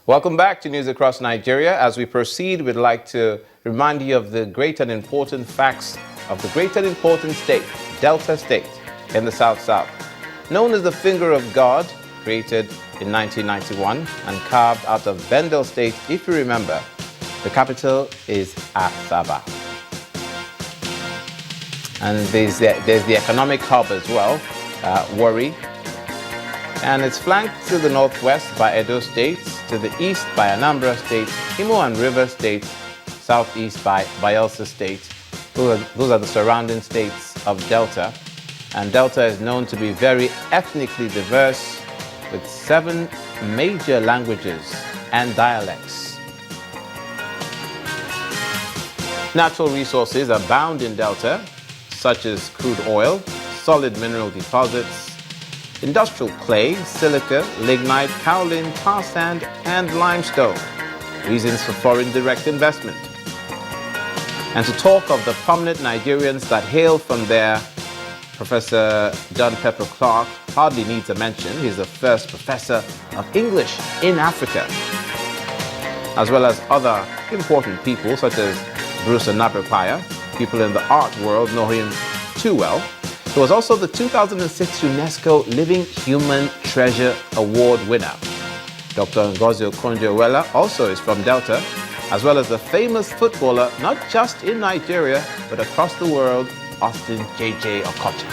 Welcome back to News Across Nigeria. As we proceed, we'd like to remind you of the great and important facts of the great and important state, Delta State, in the South-South. Known as the Finger of God, created in 1991 and carved out of Bendel State, if you remember, the capital is Asaba. And there's the economic hub as well, Warri. And it's flanked to the northwest by Edo State, to the east by Anambra State, Imo and River State, southeast by Bayelsa State. Those are the surrounding states of Delta. And Delta is known to be very ethnically diverse, with 7 major languages and dialects. Natural resources abound in Delta, such as crude oil, solid mineral deposits, industrial clay, silica, lignite, kaolin, tar sand, and limestone. Reasons for foreign direct investment. And to talk of the prominent Nigerians that hail from there, Professor John Pepper Clark hardly needs a mention. He's the first professor of English in Africa, as well as other important people such as Bruce Anapapaya. People in the art world know him too well. He was also the 2006 UNESCO Living Human Treasure Award winner. Dr. Ngozi Okonjo-Iweala also is from Delta, as well as the famous footballer, not just in Nigeria, but across the world, Austin J.J. Okocha.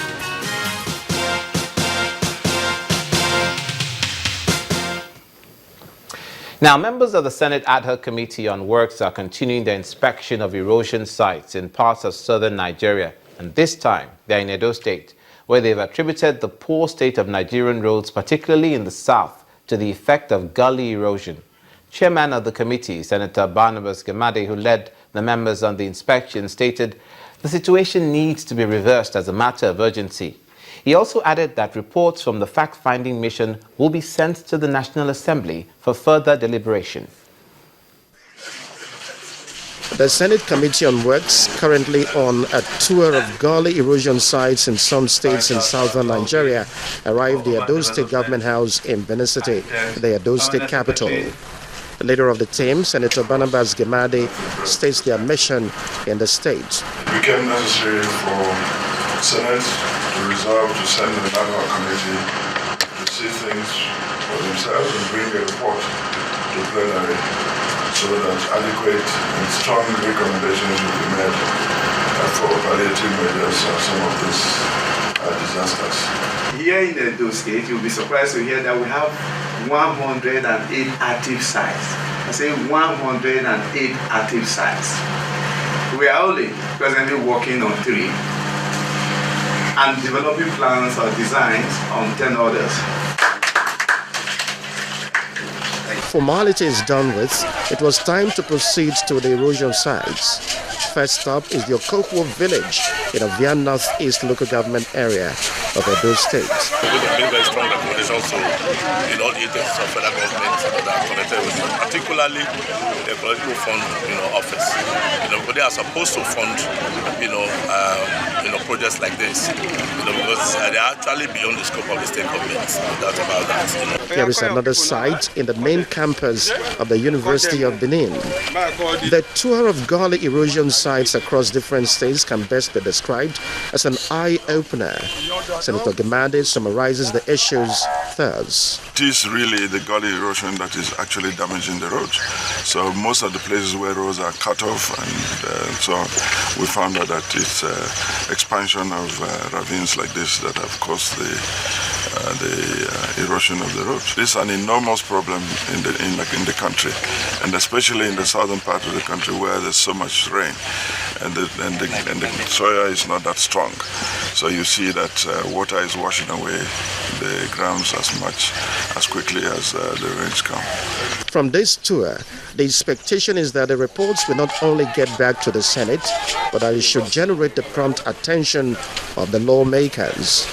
Now, members of the Senate Ad Hoc Committee on Works are continuing their inspection of erosion sites in parts of southern Nigeria. And this time, they're in Edo State, where they've attributed the poor state of Nigerian roads, particularly in the south, to the effect of gully erosion. Chairman of the committee, Senator Barnabas Gemade, who led the members on the inspection, stated the situation needs to be reversed as a matter of urgency. He also added that reports from the fact-finding mission will be sent to the National Assembly for further deliberation. The Senate Committee on Works, currently on a tour of gully erosion sites in some states in southern Nigeria, arrived at the Edo State Government House in Benin City, the Edo State capital. The leader of the team, Senator Barnabas Gemade, states their mission in the state. It became necessary for Senate to resolve to send an ad hoc committee to see things for themselves and bring a report to plenary, so that adequate and strong recommendations will be made for palliative measures of some of these disasters. Here in the Edo State, you'll be surprised to hear that we have 108 active sites. I say 108 active sites. We are only presently working on 3 and developing plans or designs on 10 others. Formalities done with, it was time to proceed to the erosion sites. First up is the Okokwo village in Ovia Northeast local government area of Edo State. We have been very strong recommendations to all agencies of federal government that are connected with it, particularly the Ecological Fund office. But they are supposed to fund projects like this, because they are actually beyond the scope of the state government. That's about that. Here is another site in the main campus of the University of Benin. The tour of gully erosion sites across different states can best be described as an eye-opener. Senator Gemade summarizes the issues thus. It is really the gully erosion that is actually damaging the roads. So most of the places where roads are cut off and so on, we found out that it's expansion of ravines like this that have caused the erosion of the roads. This is an enormous problem in the country, and especially in the southern part of the country where there's so much rain, and the soil is not that strong. So you see that water is washing away the grounds as quickly as the rains come. From this tour, the expectation is that the reports will not only get back to the Senate, but that it should generate the prompt attention of the lawmakers.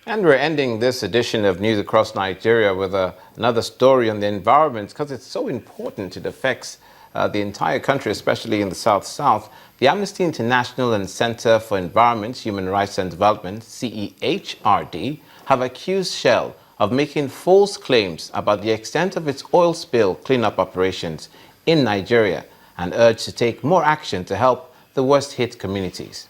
And we're ending this edition of News Across Nigeria with another story on the environment, because it's so important. It affects the entire country, especially in the South-South. The Amnesty International and Center for Environment, Human Rights and Development, CEHRD, have accused Shell of making false claims about the extent of its oil spill cleanup operations in Nigeria and urged to take more action to help the worst-hit communities.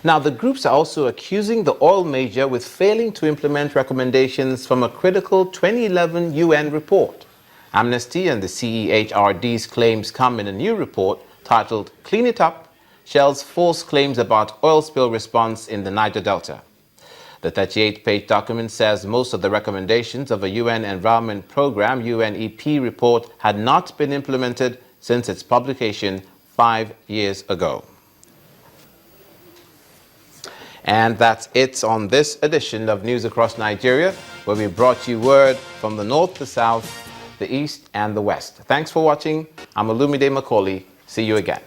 Now, the groups are also accusing the oil major with failing to implement recommendations from a critical 2011 UN report. Amnesty and the CEHRD's claims come in a new report titled Clean It Up, Shell's False Claims About Oil Spill Response in the Niger Delta. The 38-page document says most of the recommendations of a UN Environment Programme UNEP report had not been implemented since its publication 5 years ago. And that's it on this edition of News Across Nigeria, where we brought you word from the north, the south, the east, and the west. Thanks for watching. I'm Olumide Macaulay. See you again.